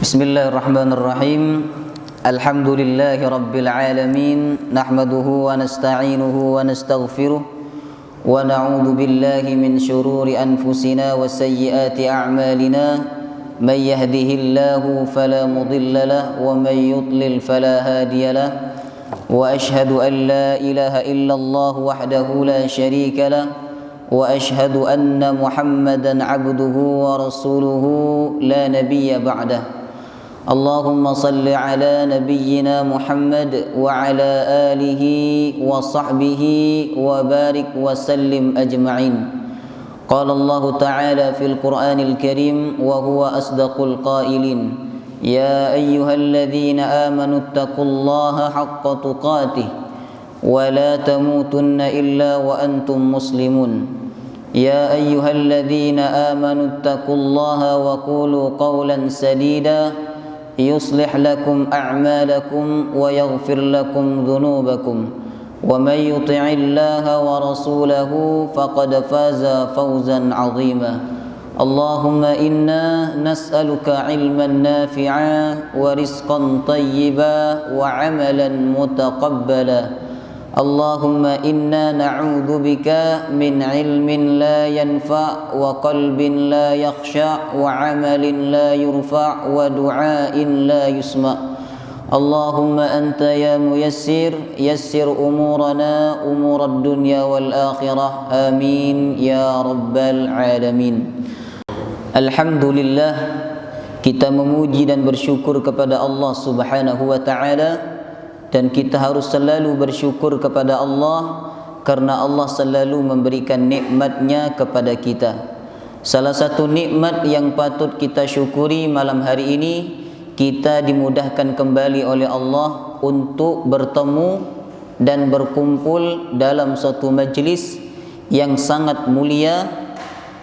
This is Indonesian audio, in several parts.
Bismillahirrahmanirrahim. Alhamdulillahi rabbil alamin. Nahmaduhu wa nasta'inuhu wa nastaghfiruh. Wa na'udzu billahi min shururi anfusina wa sayyiati a'malina. Man yahdihillahu fala mudilla lahu wa man yudlil fala hadiya lahu. Wa ashhadu an la ilaha illallah wahdahu la syarika lahu. Wa ashhadu anna Muhammadan 'abduhu wa rasuluhu la nabiyya ba'dahu. Allahumma salli ala nabiyyina Muhammad wa ala alihi wa sahbihi wa barik wa sallim ajma'in. Qala Allah ta'ala fil Qur'anil Karim wa huwa asdaqul qailin. Ya ayyuhalladzina amanu taqullaha haqqa tuqatih wa la tamutunna illa wa antum muslimun. Ya ayyuhalladzina amanu taqullaha wa qulu qawlan sadida يصلح لكم أعمالكم ويغفر لكم ذنوبكم ومن يطع الله ورسوله فقد فاز فوزا عظيما. اللهم إنا نسألك علما نافعا ورزقا طيبا وعملا متقبلا. اللهم إنا نعوذ بك من علم لا ينفع وقلب لا يخشع وعمل لا يرفع ودعاء لا يسمع. اللهم أنت يا ميسر يسر أمورنا أمور الدنيا والآخرة آمين يا رب العالمين. Alhamdulillah, kita memuji dan bersyukur kepada Allah Subhanahu wa ta'ala. Dan kita harus selalu bersyukur kepada Allah karena Allah selalu memberikan nikmatnya kepada kita. Salah satu nikmat yang patut kita syukuri malam hari ini, kita dimudahkan kembali oleh Allah untuk bertemu dan berkumpul dalam suatu majlis yang sangat mulia,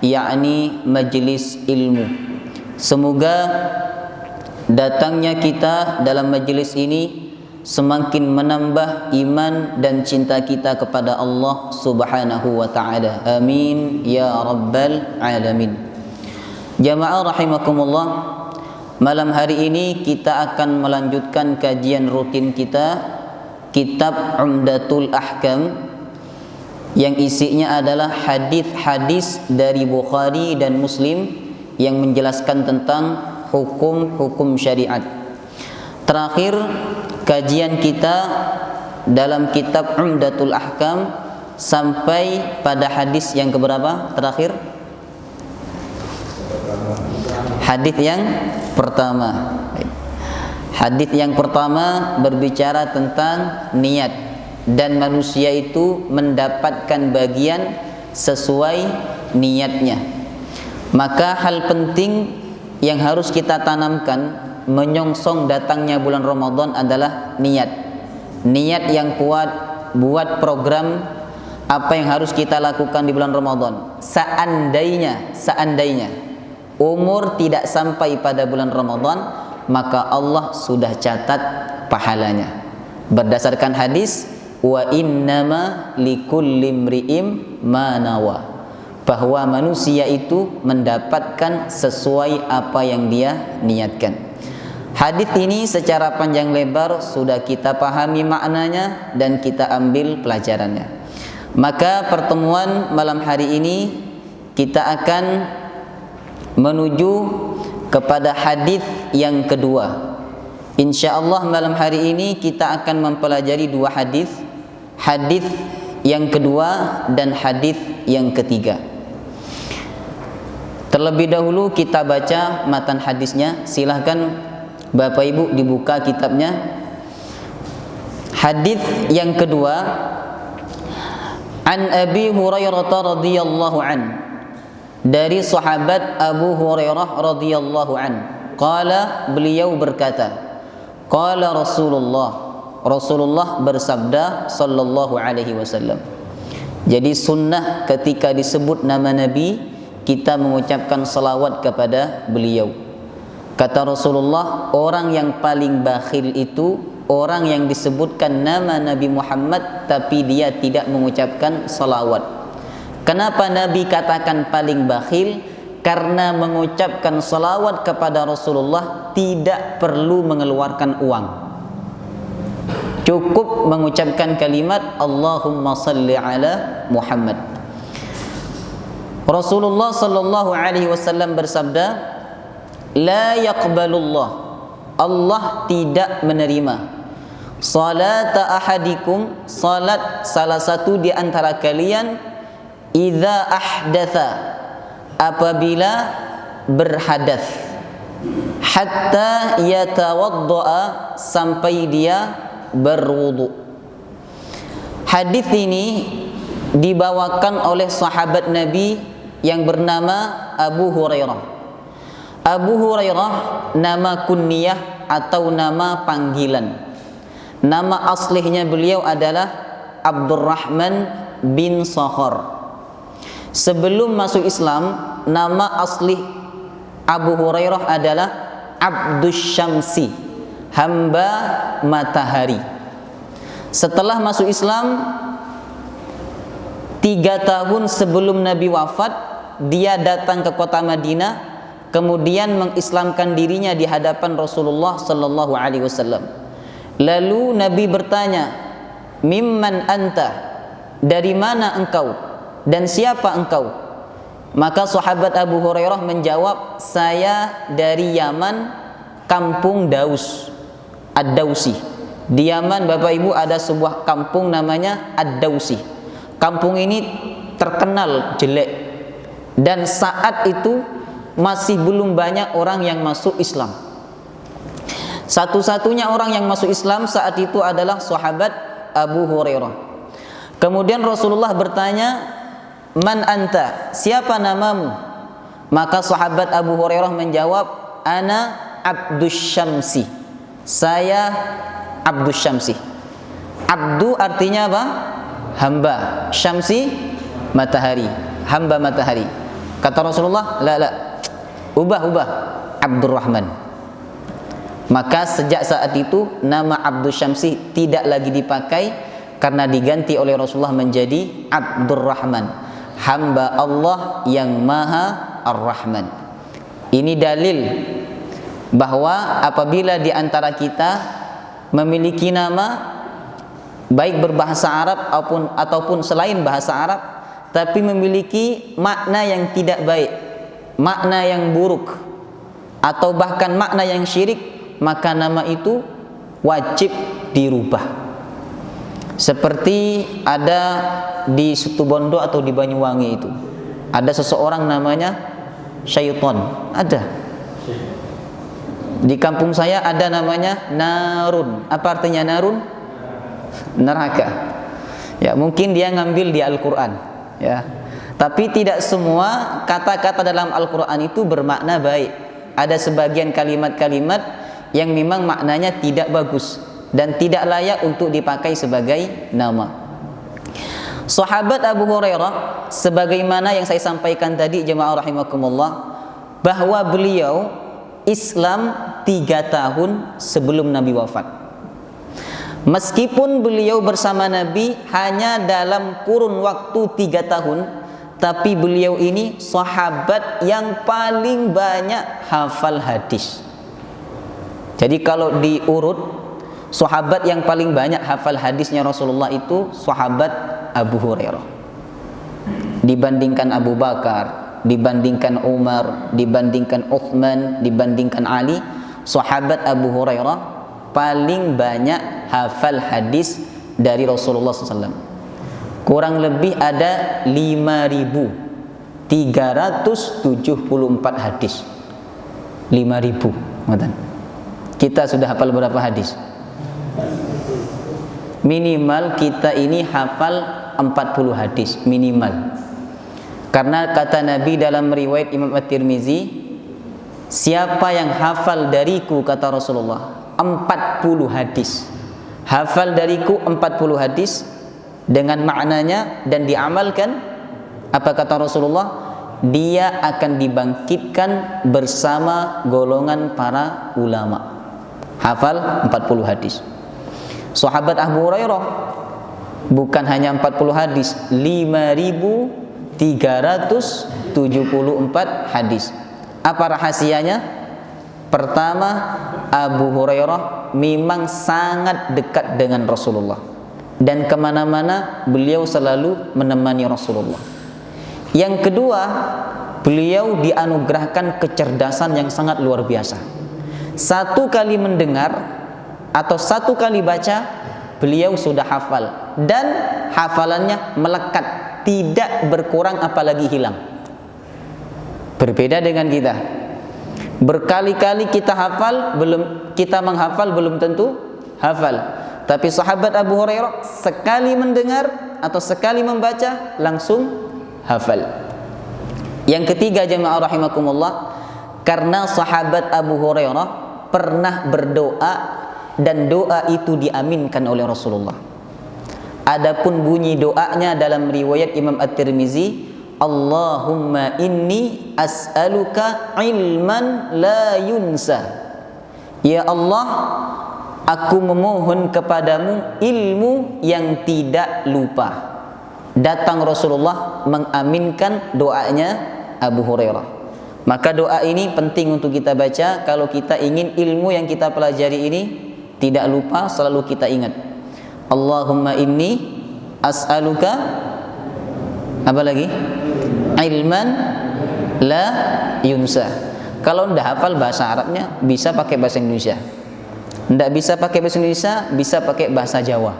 yakni majlis ilmu. Semoga datangnya kita dalam majlis ini semakin menambah iman dan cinta kita kepada Allah Subhanahu wa ta'ala. Amin ya rabbal alamin. Jamaah rahimakumullah, malam hari ini kita akan melanjutkan kajian rutin kita, kitab Umdatul Ahkam, yang isinya adalah hadis-hadis dari Bukhari dan Muslim yang menjelaskan tentang hukum-hukum syariat. Terakhir kajian kita dalam kitab Umdatul Ahkam sampai pada hadis yang keberapa terakhir? Hadis yang pertama. Hadis yang pertama berbicara tentang niat dan manusia itu mendapatkan bagian sesuai niatnya. Maka hal penting yang harus kita tanamkan menyongsong datangnya bulan Ramadan adalah niat. Niat yang kuat buat program apa yang harus kita lakukan di bulan Ramadan. Seandainya umur tidak sampai pada bulan Ramadan, maka Allah sudah catat pahalanya. Berdasarkan hadis, wa innama likulli imri'im ma nawa, bahwa manusia itu mendapatkan sesuai apa yang dia niatkan. Hadis ini secara panjang lebar sudah kita pahami maknanya dan kita ambil pelajarannya. Maka pertemuan malam hari ini kita akan menuju kepada hadis yang kedua. Insyaallah malam hari ini kita akan mempelajari dua hadis, hadis yang kedua dan hadis yang ketiga. Terlebih dahulu kita baca matan hadisnya. Silahkan Bapak Ibu dibuka kitabnya. Hadis yang kedua, an Abi Hurairah radhiyallahu an, dari sahabat Abu Hurairah radhiyallahu an, qala, beliau berkata, qala Rasulullah bersabda sallallahu alaihi wasallam. Jadi sunnah ketika disebut nama Nabi kita mengucapkan salawat kepada beliau. Kata Rasulullah, orang yang paling bakhil itu orang yang disebutkan nama Nabi Muhammad tapi dia tidak mengucapkan salawat. Kenapa Nabi katakan paling bakhil? karena mengucapkan salawat kepada Rasulullah tidak perlu mengeluarkan uang. Cukup mengucapkan kalimat Allahumma salli ala Muhammad. Rasulullah sallallahu alaihi wasallam bersabda, la yaqbalullah, Allah tidak menerima salata ahadikum, salat salah satu di antara kalian, idza ahdatha, apabila berhadas, hatta yatawaddaa, sampai dia berwudu. Hadis ini dibawakan oleh sahabat Nabi yang bernama Abu Hurairah. Abu Hurairah nama kunyah atau nama panggilan. Nama aslihnya beliau adalah Abdurrahman bin Sakhar. Sebelum masuk Islam, nama asli Abu Hurairah adalah Abdus Syamsi, hamba matahari. Setelah masuk Islam, 3 tahun sebelum Nabi wafat, dia datang ke kota Madinah, kemudian mengislamkan dirinya di hadapan Rasulullah sallallahu alaihi wasallam. Lalu Nabi bertanya, "Mimman anta?" Dari mana engkau dan siapa engkau? Maka sahabat Abu Hurairah menjawab, "Saya dari Yaman, kampung Daus, Ad-Dausi." Di Yaman, Bapak Ibu, ada sebuah kampung namanya Ad-Dausi. Kampung ini terkenal jelek, dan saat itu masih belum banyak orang yang masuk Islam. Satu-satunya orang yang masuk Islam saat itu adalah sahabat Abu Hurairah. Kemudian Rasulullah bertanya, "Man anta?" Siapa namamu? Maka sahabat Abu Hurairah menjawab, "Ana Abdus Syamsi." Saya Abdus Syamsi. Abdu artinya apa? Hamba. Syamsi matahari, hamba matahari. Kata Rasulullah, la, ubah Abdurrahman. Maka sejak saat itu nama Abdus Syamsi tidak lagi dipakai, karena diganti oleh Rasulullah menjadi Abdurrahman, hamba Allah yang Maha Ar-Rahman. Ini dalil bahwa apabila di antara kita memiliki nama baik berbahasa Arab ataupun selain bahasa Arab, tapi memiliki makna yang tidak baik, makna yang buruk, atau bahkan makna yang syirik, maka nama itu wajib dirubah. Seperti ada di Situbondo atau di Banyuwangi itu, ada seseorang namanya Syaiton. Ada. Di kampung saya ada namanya Narun. Apa artinya Narun? Neraka. Ya, mungkin dia ngambil di Al-Quran. Ya, tapi tidak semua kata-kata dalam Al-Quran itu bermakna baik. Ada sebagian kalimat-kalimat yang memang maknanya tidak bagus dan tidak layak untuk dipakai sebagai nama. Sahabat Abu Hurairah, sebagaimana yang saya sampaikan tadi, jemaah rahimakumullah, bahwa beliau Islam 3 tahun sebelum Nabi wafat. Meskipun beliau bersama Nabi hanya dalam kurun waktu 3 tahun, tapi beliau ini sahabat yang paling banyak hafal hadis. Jadi kalau diurut, sahabat yang paling banyak hafal hadisnya Rasulullah itu sahabat Abu Hurairah. Dibandingkan Abu Bakar, dibandingkan Umar, dibandingkan Uthman, dibandingkan Ali, sahabat Abu Hurairah paling banyak hafal hadis dari Rasulullah SAW. Kurang lebih ada 5.374 hadis. 5.000. Kita sudah hafal berapa hadis? Minimal kita ini hafal 40 hadis minimal. Karena kata Nabi dalam riwayat Imam At-Tirmizi, siapa yang hafal dariku, kata Rasulullah, 40 hadis. Hafal dariku 40 hadis dengan maknanya dan diamalkan, apa kata Rasulullah? Dia akan dibangkitkan bersama golongan para ulama. Hafal 40 hadis. Sahabat Abu Hurairah bukan hanya 40 hadis, 5.374 374 hadis. Apa rahasianya? Pertama, Abu Hurairah memang sangat dekat dengan Rasulullah, dan kemana-mana beliau selalu menemani Rasulullah. Yang kedua, beliau dianugerahkan kecerdasan yang sangat luar biasa. Satu kali mendengar atau satu kali baca, beliau sudah hafal, dan hafalannya melekat, tidak berkurang apalagi hilang. Berbeda dengan kita. Berkali-kali kita hafal, kita menghafal belum tentu hafal. Tapi sahabat Abu Hurairah sekali mendengar atau sekali membaca langsung hafal. Yang ketiga, jemaah rahimakumullah, karena sahabat Abu Hurairah pernah berdoa dan doa itu diaminkan oleh Rasulullah. Adapun bunyi doanya dalam riwayat Imam At-Tirmizi, Allahumma inni as'aluka ilman la yunsa. Ya Allah, aku memohon kepadamu ilmu yang tidak lupa. Datang Rasulullah mengaminkan doanya Abu Hurairah. Maka doa ini penting untuk kita baca kalau kita ingin ilmu yang kita pelajari ini tidak lupa, selalu kita ingat. Allahumma inni as'aluka, apa lagi? Ilman la yunsa. Kalau tidak hafal bahasa Arabnya, bisa pakai bahasa Indonesia. Tidak bisa pakai bahasa Indonesia, bisa pakai bahasa Jawa.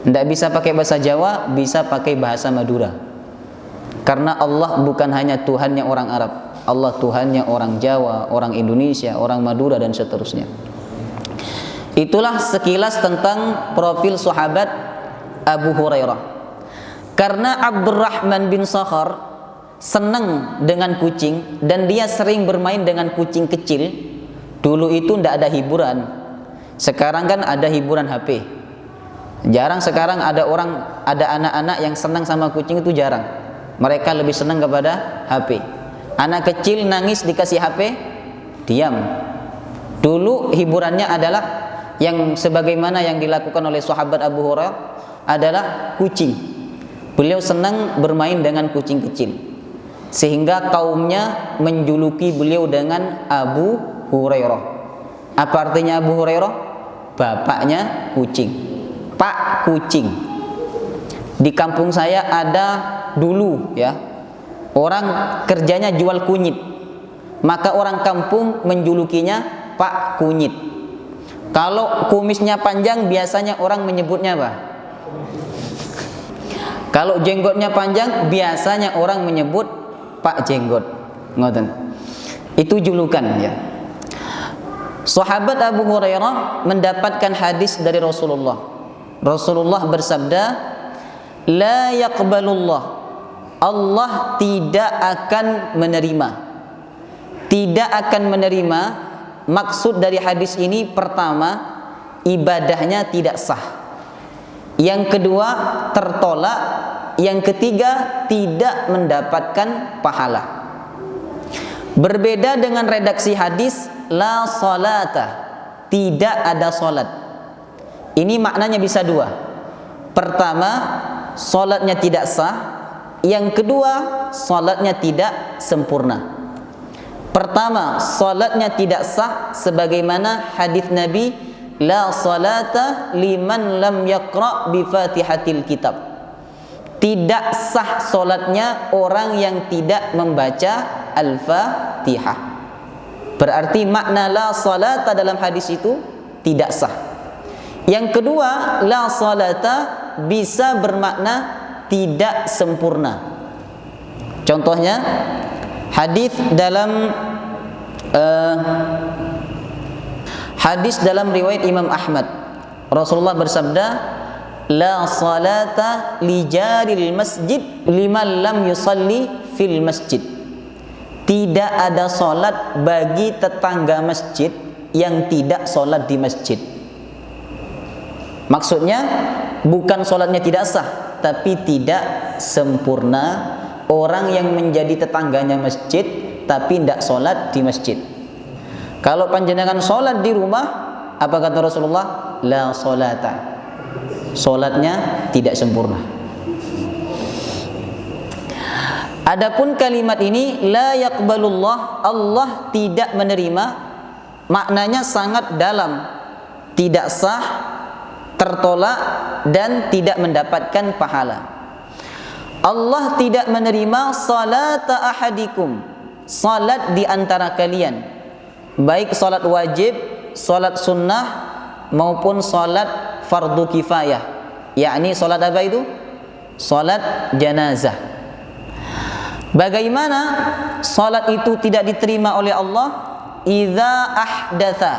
Tidak bisa pakai bahasa Jawa, bisa pakai bahasa Madura. Karena Allah bukan hanya Tuhannya orang Arab, Allah Tuhannya orang Jawa, orang Indonesia, orang Madura, dan seterusnya. Itulah sekilas tentang profil sahabat Abu Hurairah. Karena Abdurrahman bin Sakhar senang dengan kucing dan dia sering bermain dengan kucing kecil. Dulu itu tidak ada hiburan. Sekarang kan ada hiburan HP. Jarang sekarang ada anak-anak yang senang sama kucing, itu jarang. Mereka lebih senang kepada HP. Anak kecil nangis dikasih HP, diam. Dulu hiburannya adalah yang sebagaimana yang dilakukan oleh sahabat Abu Hurairah adalah kucing. Beliau senang bermain dengan kucing kecil, sehingga kaumnya menjuluki beliau dengan Abu Hurairah. Apa artinya Abu Hurairah? Bapaknya kucing, Pak Kucing. Di kampung saya ada dulu ya, orang kerjanya jual kunyit, maka orang kampung menjulukinya Pak Kunyit. Kalau kumisnya panjang biasanya orang menyebutnya apa? Kalau jenggotnya panjang biasanya orang menyebut Pak Jenggot. Ngoten. Itu julukan ya. Sahabat Abu Hurairah mendapatkan hadis dari Rasulullah. Rasulullah bersabda, la yaqbalullah, Allah tidak akan menerima. Tidak akan menerima, maksud dari hadis ini pertama, ibadahnya tidak sah. Yang kedua, tertolak. Yang ketiga, tidak mendapatkan pahala. Berbeda dengan redaksi hadis la salata, tidak ada salat. Ini maknanya bisa dua. Pertama, salatnya tidak sah. Yang kedua, salatnya tidak sempurna. Pertama, salatnya tidak sah sebagaimana hadis Nabi, la salata liman lam yaqra bi Fatihatil kitab. Tidak sah salatnya orang yang tidak membaca Al-Fatihah. Berarti makna la salata dalam hadis itu tidak sah. Yang kedua, la salata bisa bermakna tidak sempurna. Contohnya hadis dalam riwayat Imam Ahmad, Rasulullah bersabda, la salata li jaril masjid liman lam yusalli fil masjid. Tidak ada salat bagi tetangga masjid yang tidak salat di masjid. Maksudnya bukan salatnya tidak sah, tapi tidak sempurna. Orang yang menjadi tetangganya masjid tapi tidak salat di masjid. Kalau panjenengan salat di rumah, apa kata Rasulullah? La salata. Salatnya tidak sempurna. Adapun kalimat ini la yaqbalullah, Allah tidak menerima, maknanya sangat dalam, tidak sah, tertolak dan tidak mendapatkan pahala. Allah tidak menerima salata ahadikum, salat di antara kalian, baik salat wajib, salat sunnah maupun salat fardu kifayah. Yakni salat apa itu? Salat janazah. Bagaimana salat itu tidak diterima oleh Allah? Idza ahdatha,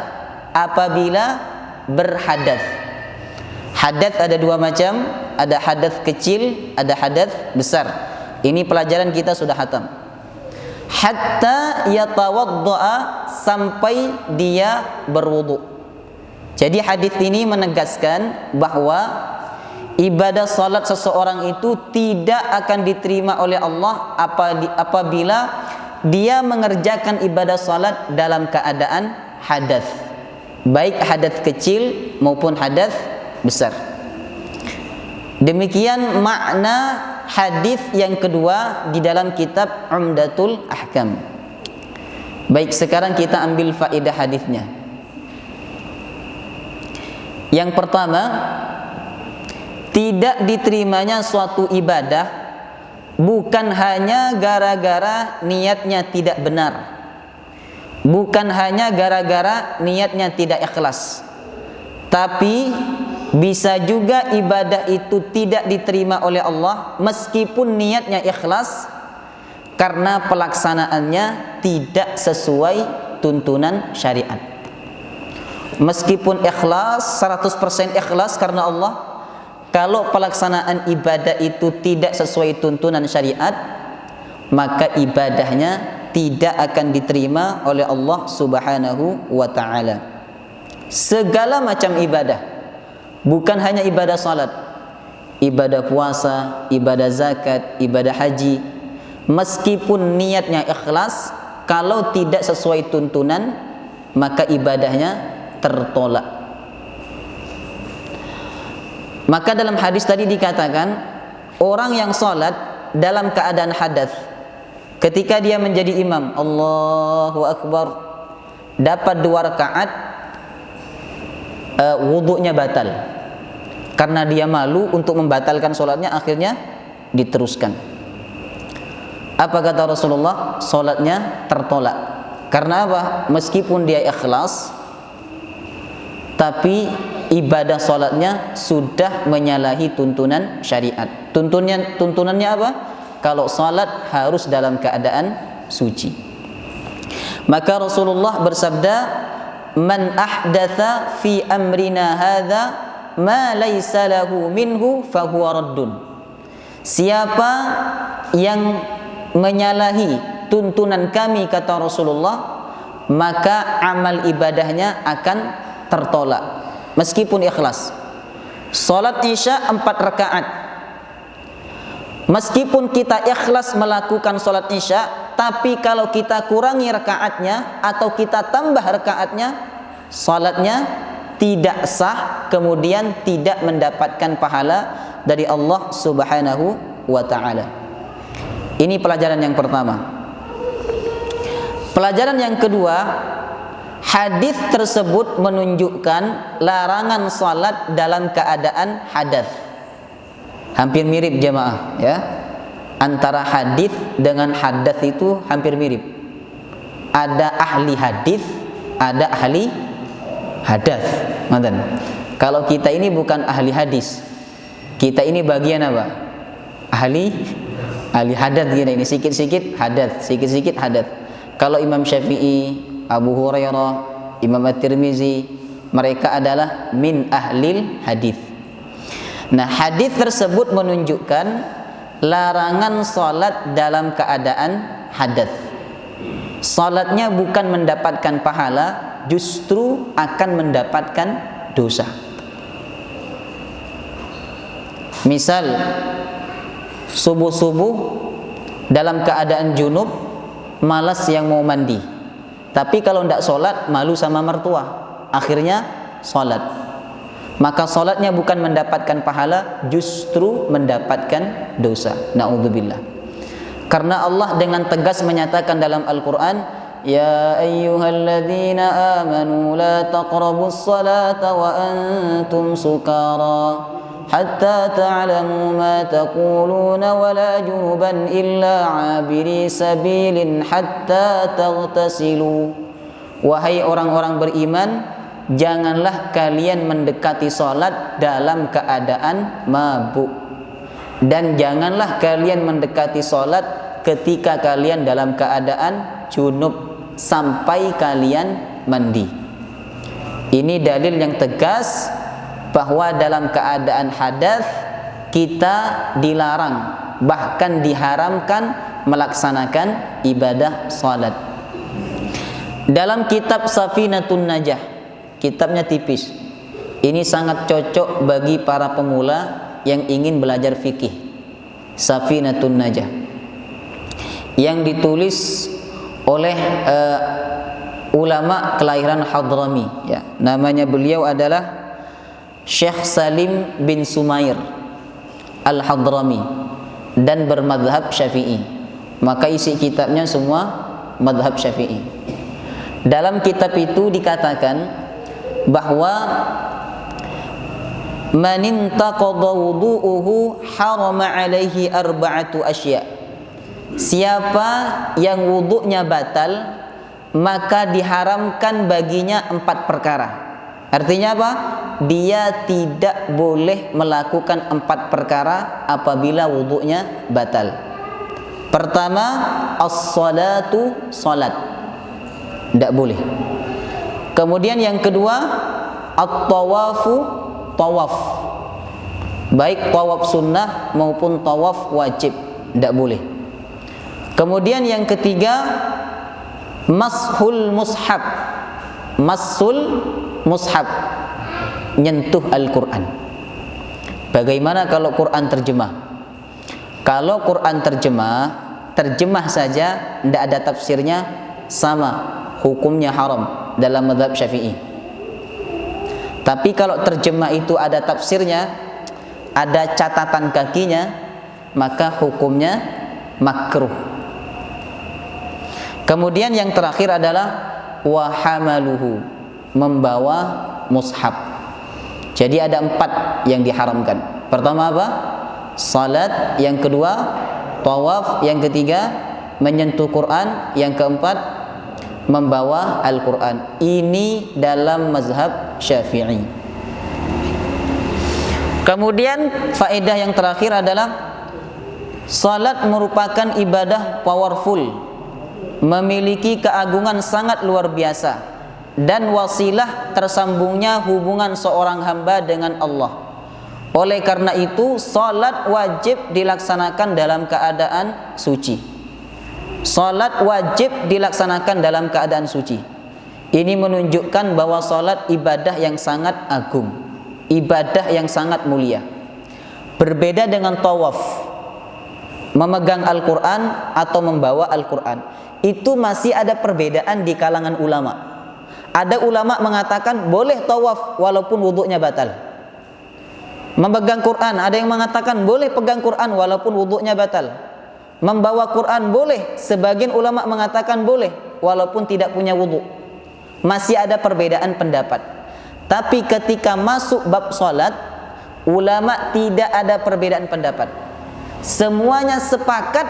apabila berhadas. Hadas ada dua macam, ada hadas kecil, ada hadas besar. Ini pelajaran kita sudah hatam. Hatta yatawaddaa, sampai dia berwudu. Jadi hadis ini menegaskan bahwa ibadah salat seseorang itu tidak akan diterima oleh Allah apabila dia mengerjakan ibadah salat dalam keadaan hadas, baik hadas kecil maupun hadas besar. Demikian makna hadis yang kedua di dalam kitab Umdatul Ahkam. Baik, sekarang kita ambil faedah hadisnya. Yang pertama, tidak diterimanya suatu ibadah bukan hanya gara-gara niatnya tidak benar, bukan hanya gara-gara niatnya tidak ikhlas, tapi bisa juga ibadah itu tidak diterima oleh Allah meskipun niatnya ikhlas karena pelaksanaannya tidak sesuai tuntunan syariat. Meskipun ikhlas, 100% ikhlas karena Allah, kalau pelaksanaan ibadah itu tidak sesuai tuntunan syariat, maka ibadahnya tidak akan diterima oleh Allah Subhanahu wa ta'ala. Segala macam ibadah, bukan hanya ibadah salat, ibadah puasa, ibadah zakat, ibadah haji, meskipun niatnya ikhlas, kalau tidak sesuai tuntunan, maka ibadahnya tertolak. Maka dalam hadis tadi dikatakan, orang yang salat dalam keadaan hadas, ketika dia menjadi imam, Allahu Akbar, dapat 2 rakaat, wudunya batal. Karena dia malu untuk membatalkan salatnya, akhirnya diteruskan. Apa kata Rasulullah? Salatnya tertolak. Karena apa? Meskipun dia ikhlas, tapi ibadah salatnya sudah menyalahi tuntunan syariat. Tuntunannya apa? Kalau salat harus dalam keadaan suci. Maka Rasulullah bersabda, "Man ahdatha fi amrina hadza ma laysa lahu minhu fahuwa raddun." Siapa yang menyalahi tuntunan kami, kata Rasulullah, maka amal ibadahnya akan tertolak meskipun ikhlas. Salat Isya 4 rakaat, meskipun kita ikhlas melakukan salat Isya, tapi kalau kita kurangi rakaatnya atau kita tambah rakaatnya, salatnya tidak sah, kemudian tidak mendapatkan pahala dari Allah Subhanahu wa ta'ala. Ini pelajaran yang pertama. Pelajaran yang kedua, hadis tersebut menunjukkan larangan salat dalam keadaan hadas. Hampir mirip jemaah, ya. Antara hadis dengan hadas itu hampir mirip. Ada ahli hadis, ada ahli hadas. Ngoten. Kalau kita ini bukan ahli hadis, kita ini bagian apa? Ahli hadas gini, ini sikit-sikit hadas, sikit-sikit hadas. Kalau Imam Syafi'i, Abu Hurairah, Imam At-Tirmizi, mereka adalah min ahlil hadis. Nah, hadis tersebut menunjukkan larangan salat dalam keadaan hadas. Salatnya bukan mendapatkan pahala, justru akan mendapatkan dosa. Misal subuh-subuh dalam keadaan junub, malas yang mau mandi, tapi kalau tidak sholat malu sama mertua, akhirnya sholat, maka sholatnya bukan mendapatkan pahala, justru mendapatkan dosa. Na'udzubillah. Karena Allah dengan tegas menyatakan dalam Al-Quran, Ya ayyuhalladzina amanu la taqrabus salata wa antum sukara hatta ta'lamu ma taquluna wa la junuban illa 'abiri sabilin hatta taghtasilu. Wahai orang-orang beriman, janganlah kalian mendekati salat dalam keadaan mabuk, dan janganlah kalian mendekati salat ketika kalian dalam keadaan junub sampai kalian mandi. Ini dalil yang tegas bahwa dalam keadaan hadas kita dilarang, bahkan diharamkan melaksanakan ibadah salat. Dalam kitab Safinatun Najah, kitabnya tipis, ini sangat cocok bagi para pemula yang ingin belajar fikih. Safinatun Najah yang ditulis oleh ulama kelahiran Hadrami, ya. Namanya beliau adalah Syekh Salim bin Sumair Al-Hadrami dan bermadhab Syafi'i. Maka isi kitabnya semua madhab Syafi'i. Dalam kitab itu dikatakan bahwa man intaqadha wudu'uhu harama alaihi arba'atu asya'. Siapa yang wudu'nya batal, maka diharamkan baginya 4 perkara. Artinya apa? Dia tidak boleh melakukan 4 perkara apabila wudu'nya batal. Pertama, as-salatu, salat, tidak boleh. Kemudian yang kedua, at-tawafu, tawaf, baik tawaf sunnah maupun tawaf wajib, tidak boleh. Kemudian yang ketiga, mashul mushaf, masul mushaf, nyentuh Al-Quran. Bagaimana kalau Quran terjemah? Kalau Quran terjemah saja, tidak ada tafsirnya, sama hukumnya haram dalam mazhab Syafi'i. Tapi kalau terjemah itu ada tafsirnya, ada catatan kakinya, maka hukumnya makruh. Kemudian yang terakhir adalah wahamaluhu, membawa mushaf. Jadi ada 4 yang diharamkan. Pertama apa? Salat. Yang kedua tawaf. Yang ketiga menyentuh Quran. Yang keempat membawa Al-Quran. Ini dalam mazhab Syafi'i. Kemudian faedah yang terakhir adalah salat merupakan ibadah powerful, memiliki keagungan sangat luar biasa, dan wasilah tersambungnya hubungan seorang hamba dengan Allah. Oleh karena itu, salat wajib dilaksanakan dalam keadaan suci. Salat wajib dilaksanakan dalam keadaan suci. Ini menunjukkan bahwa salat ibadah yang sangat agung, ibadah yang sangat mulia. Berbeda dengan tawaf, memegang Al-Quran atau membawa Al-Quran. Itu masih ada perbedaan di kalangan ulama. Ada ulama mengatakan boleh tawaf walaupun wudunya batal. Memegang Quran, ada yang mengatakan boleh pegang Quran walaupun wudunya batal. Membawa Quran boleh, sebagian ulama mengatakan boleh walaupun tidak punya wudu. Masih ada perbedaan pendapat. Tapi ketika masuk bab salat, ulama tidak ada perbedaan pendapat. Semuanya sepakat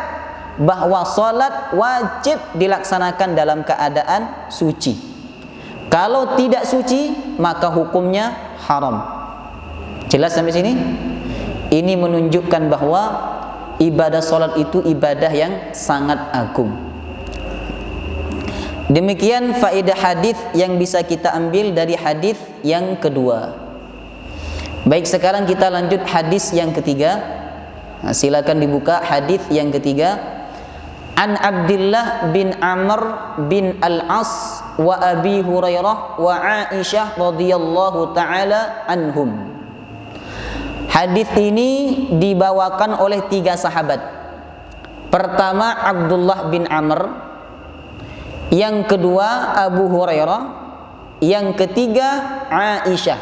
bahwa salat wajib dilaksanakan dalam keadaan suci. Kalau tidak suci, maka hukumnya haram. Jelas sampai sini? Ini menunjukkan bahwa ibadah salat itu ibadah yang sangat agung. Demikian faedah hadis yang bisa kita ambil dari hadis yang kedua. Baik, sekarang kita lanjut hadis yang ketiga. Nah, silakan dibuka hadis yang ketiga. An Abdullah bin Amr bin Al-As wa Abi Hurairah wa Aisyah radhiyallahu taala anhum. Hadis ini dibawakan oleh 3 sahabat. Pertama Abdullah bin Amr, yang kedua Abu Hurairah, yang ketiga Aisyah.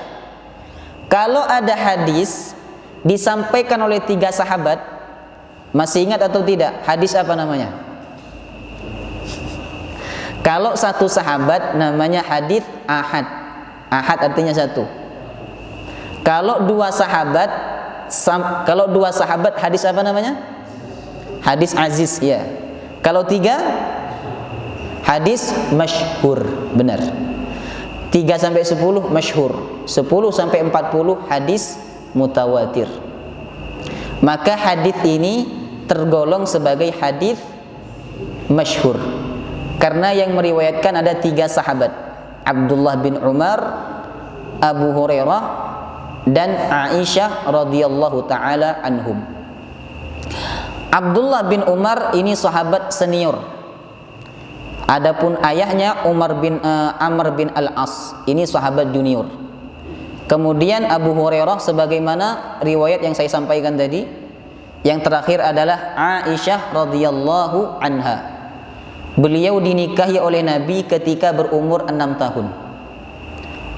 Kalau ada hadis disampaikan oleh 3 sahabat, Masih ingat atau tidak? Hadis apa namanya? Kalau satu sahabat namanya hadis ahad. Ahad artinya satu. Kalau dua sahabat hadis apa namanya? Hadis aziz, ya. Kalau tiga, hadis masyhur, benar. 3 sampai 10 masyhur, 10 sampai 40 hadis mutawatir. Maka hadis ini tergolong sebagai hadis masyhur karena yang meriwayatkan ada 3 sahabat, Abdullah bin Umar, Abu Hurairah, dan Aisyah radhiyallahu taala anhum. Abdullah bin Umar ini sahabat senior. Adapun ayahnya Amr bin Al-As, ini sahabat junior. Kemudian Abu Hurairah sebagaimana riwayat yang saya sampaikan tadi. Yang terakhir adalah Aisyah radhiyallahu anha. Beliau dinikahi oleh Nabi ketika berumur 6 tahun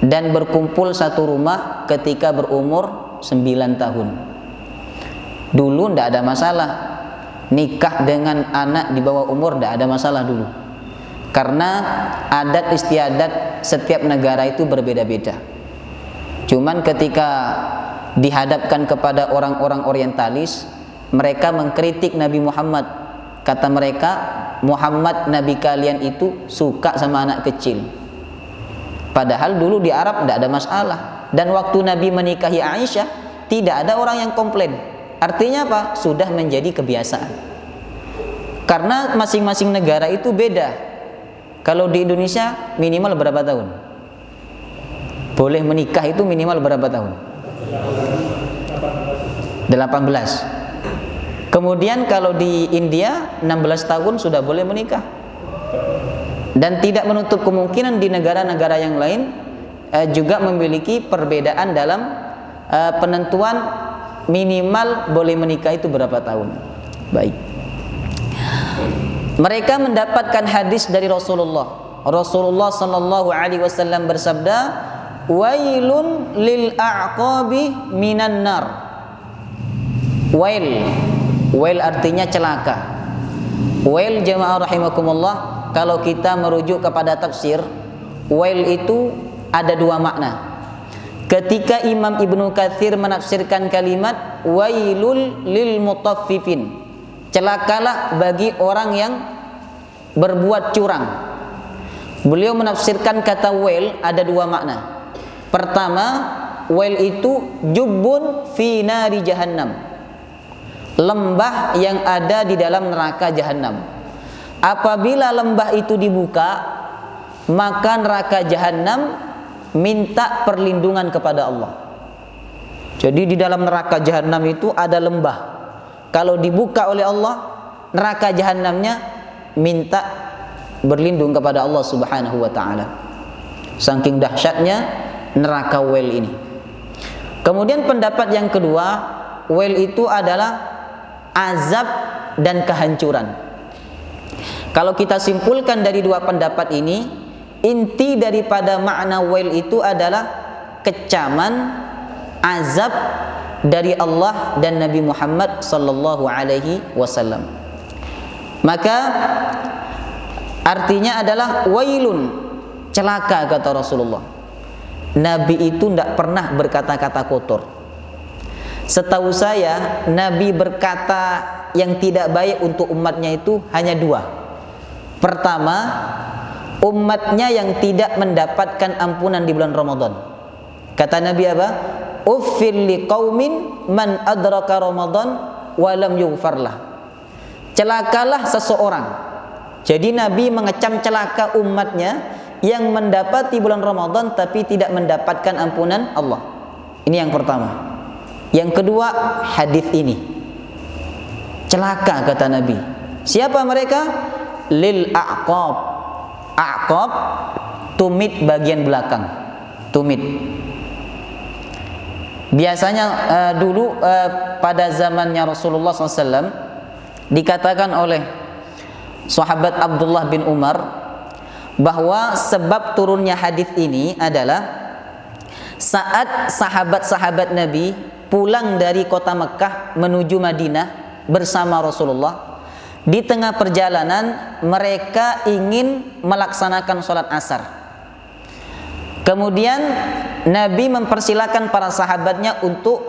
dan berkumpul satu rumah ketika berumur 9 tahun. Dulu tidak ada masalah nikah dengan anak di bawah umur, tidak ada masalah dulu. Karena adat istiadat setiap negara itu berbeda-beda. Cuman ketika dihadapkan kepada orang-orang orientalis, mereka mengkritik Nabi Muhammad. Kata mereka, Muhammad Nabi kalian itu suka sama anak kecil. Padahal dulu di Arab tidak ada masalah. Dan waktu Nabi menikahi Aisyah, tidak ada orang yang komplain. Artinya apa? Sudah menjadi kebiasaan. Karena masing-masing negara itu beda. Kalau di Indonesia minimal berapa tahun? Boleh menikah itu minimal berapa tahun? 18. Kemudian kalau di India 16 tahun sudah boleh menikah. Dan tidak menutup kemungkinan di negara-negara yang lain juga memiliki perbedaan dalam penentuan minimal boleh menikah itu berapa tahun. Baik. Mereka mendapatkan hadis dari Rasulullah. Rasulullah sallallahu alaihi wasallam bersabda, "Wailun lil a'qabi minan nar." Wail artinya celaka. Wail jamaah rahimakumullah, kalau kita merujuk kepada tafsir, wail itu ada 2 makna. Ketika Imam Ibnu Katsir menafsirkan kalimat wailul lil mutaffifin, celakalah bagi orang yang berbuat curang. Beliau menafsirkan kata wail ada 2 makna. Pertama, wail itu jubbun fi nari jahannam, lembah yang ada di dalam neraka jahannam. Apabila lembah itu dibuka, maka neraka jahannam minta perlindungan kepada Allah. Jadi di dalam neraka jahannam itu ada lembah. Kalau dibuka oleh Allah, neraka jahannamnya minta berlindung kepada Allah Subhanahu wa taala. Saking dahsyatnya neraka wail ini. Kemudian pendapat yang kedua, wail itu adalah azab dan kehancuran. Kalau kita simpulkan dari 2 pendapat ini, inti daripada makna wail itu adalah kecaman, azab dari Allah dan Nabi Muhammad sallallahu alaihi wasallam. Maka artinya adalah wailun, celaka kata Rasulullah. Nabi itu tidak pernah berkata-kata kotor. Setahu saya, Nabi berkata yang tidak baik untuk umatnya itu hanya 2. Pertama, umatnya yang tidak mendapatkan ampunan di bulan Ramadan. Kata Nabi apa? Uffil liqaumin man adraka Ramadan wa lam yughfarlah. Celakalah seseorang. Jadi Nabi mengecam celaka umatnya yang mendapati bulan Ramadan tapi tidak mendapatkan ampunan Allah. Ini yang pertama. Yang kedua, hadis ini. Celaka kata Nabi. Siapa mereka? Lil a'qab. A'qab tumit bagian belakang. Tumit. Biasanya dulu pada zamannya Rasulullah SAW dikatakan oleh sahabat Abdullah bin Umar bahwa sebab turunnya hadis ini adalah saat sahabat-sahabat Nabi pulang dari kota Mekah menuju Madinah, bersama Rasulullah. Di tengah perjalanan mereka ingin melaksanakan sholat asar. Kemudian Nabi mempersilakan para sahabatnya untuk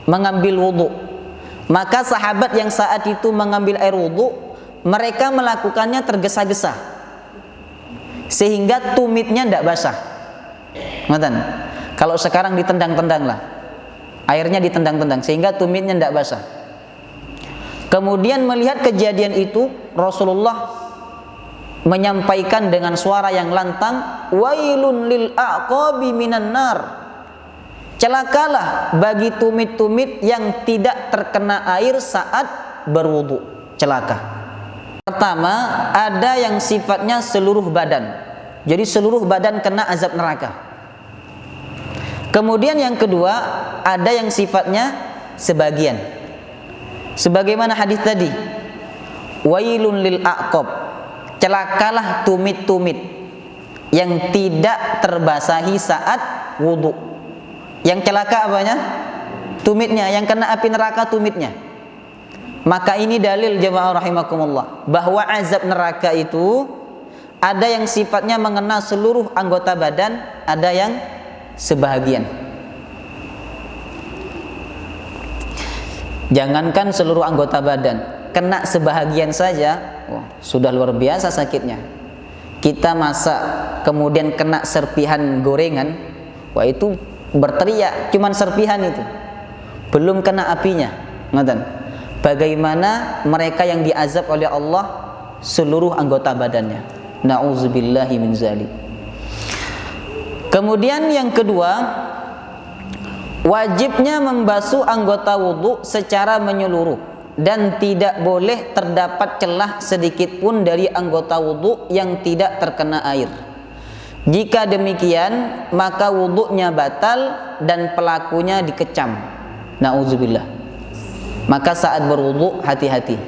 mengambil wudhu. Maka sahabat yang saat itu mengambil air wudhu, mereka melakukannya tergesa-gesa sehingga tumitnya tidak basah. Ngoten. Kalau sekarang ditendang-tendang lah, airnya ditendang-tendang sehingga tumitnya tidak basah. Kemudian melihat kejadian itu, Rasulullah menyampaikan dengan suara yang lantang, wailun lil a'qabi minan nar. Celakalah bagi tumit-tumit yang tidak terkena air saat berwudu. Celaka. Pertama, ada yang sifatnya seluruh badan. Jadi seluruh badan kena azab neraka. Kemudian yang kedua, ada yang sifatnya sebagian. Sebagaimana hadis tadi, wailun lil a'qab. Celakalah tumit-tumit yang tidak terbasahi saat wudu. Yang celaka apanya? Tumitnya, yang kena api neraka tumitnya. Maka ini dalil jemaah rahimakumullah bahwa azab neraka itu ada yang sifatnya mengena seluruh anggota badan, ada yang sebahagian. Jangankan seluruh anggota badan, kena sebahagian saja, sudah luar biasa sakitnya. Kita masak kemudian kena serpihan gorengan, wah itu berteriak, cuman serpihan itu, belum kena apinya. Ngoten. Bagaimana mereka yang diazab oleh Allah seluruh anggota badannya? Na'udzubillahi min zalik. Kemudian yang kedua, wajibnya membasuh anggota wudu secara menyeluruh dan tidak boleh terdapat celah sedikit pun dari anggota wudu yang tidak terkena air. Jika demikian, maka wudunya batal dan pelakunya dikecam. Na'udzubillah. Maka saat berwudu hati-hati.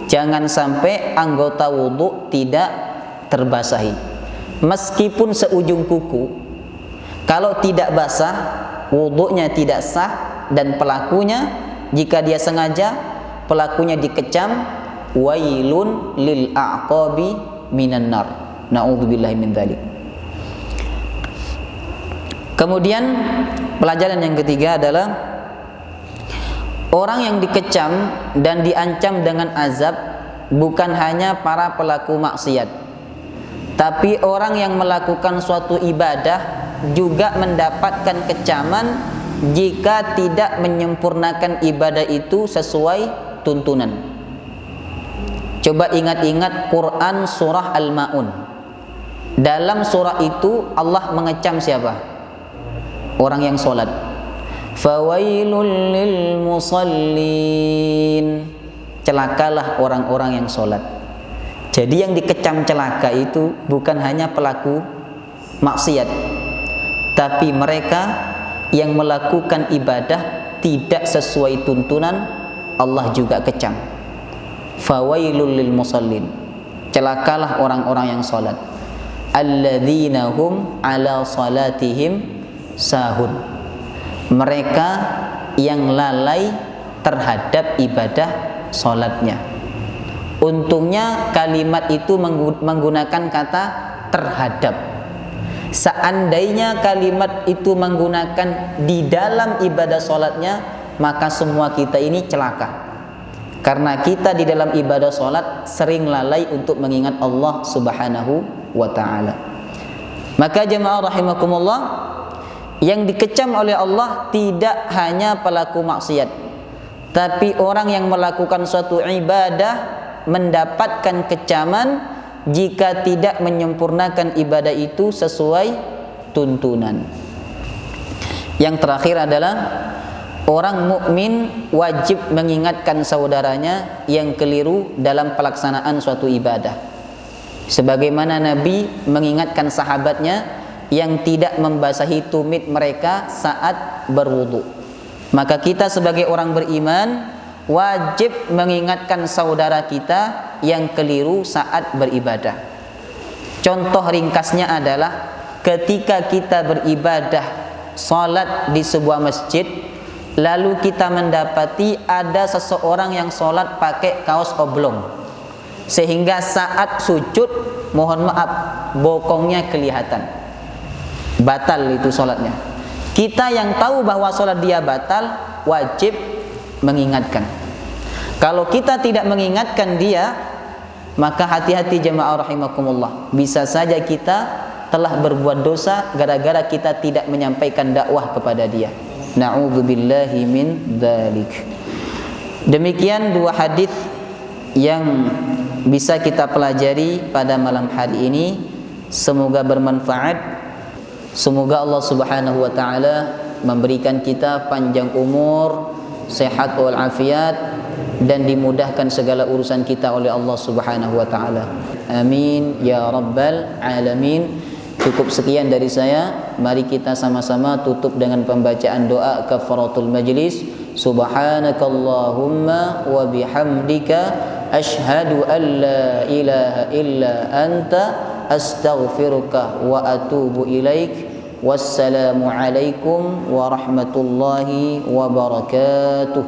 Jangan sampai anggota wudu tidak terbasahi. Meskipun seujung kuku, kalau tidak basah, wudunya tidak sah dan pelakunya jika dia sengaja, pelakunya dikecam. Wailun lil a'qabi minan nar. Na'udzubillahi min dzalik. Kemudian pelajaran yang ketiga adalah orang yang dikecam dan diancam dengan azab bukan hanya para pelaku maksiat, tapi orang yang melakukan suatu ibadah juga mendapatkan kecaman jika tidak menyempurnakan ibadah itu sesuai tuntunan. Coba ingat-ingat Quran surah Al-Ma'un. Dalam surah itu Allah mengecam siapa? Orang yang sholat. Fawailul lil musallin. Celakalah orang-orang yang sholat. Jadi yang dikecam celaka itu bukan hanya pelaku maksiat, tapi mereka yang melakukan ibadah tidak sesuai tuntunan, Allah juga kecam. Fawailul lil musallin. Celakalah orang-orang yang sholat. Alladzina hum ala salatihim sahun. Mereka yang lalai terhadap ibadah sholatnya. Untungnya kalimat itu menggunakan kata terhadap. Seandainya kalimat itu menggunakan di dalam ibadah sholatnya, maka semua kita ini celaka. Karena kita di dalam ibadah sholat sering lalai untuk mengingat Allah subhanahu wa ta'ala. Maka jemaah rahimakumullah, yang dikecam oleh Allah tidak hanya pelaku maksiat, tapi orang yang melakukan suatu ibadah mendapatkan kecaman jika tidak menyempurnakan ibadah itu sesuai tuntunan. Yang terakhir adalah orang mukmin wajib mengingatkan saudaranya yang keliru dalam pelaksanaan suatu ibadah. Sebagaimana Nabi mengingatkan sahabatnya yang tidak membasahi tumit mereka saat berwudu. Maka kita sebagai orang beriman wajib mengingatkan saudara kita yang keliru saat beribadah. Contoh ringkasnya adalah ketika kita beribadah salat di sebuah masjid, lalu kita mendapati ada seseorang yang sholat pakai kaos oblong, sehingga saat sujud, mohon maaf, bokongnya kelihatan, batal itu sholatnya. Kita yang tahu bahwa sholat dia batal, wajib mengingatkan. Kalau kita tidak mengingatkan dia, maka hati-hati jemaah rahimakumullah, bisa saja kita telah berbuat dosa gara-gara kita tidak menyampaikan dakwah kepada dia. Na'udzubillahi min dzalik. Demikian dua hadis yang bisa kita pelajari pada malam hari ini. Semoga bermanfaat. Semoga Allah Subhanahu wa taala memberikan kita panjang umur, sehat wal afiat, dan dimudahkan segala urusan kita oleh Allah Subhanahu wa taala. Amin ya rabbal alamin. Cukup sekian dari saya. Mari kita sama-sama tutup dengan pembacaan doa kafaratul majlis. Subhanakallahumma wa bihamdika asyhadu an la ilaha illa anta astaghfiruka wa atubu ilaik. Wassalamu alaikum warahmatullahi wabarakatuh.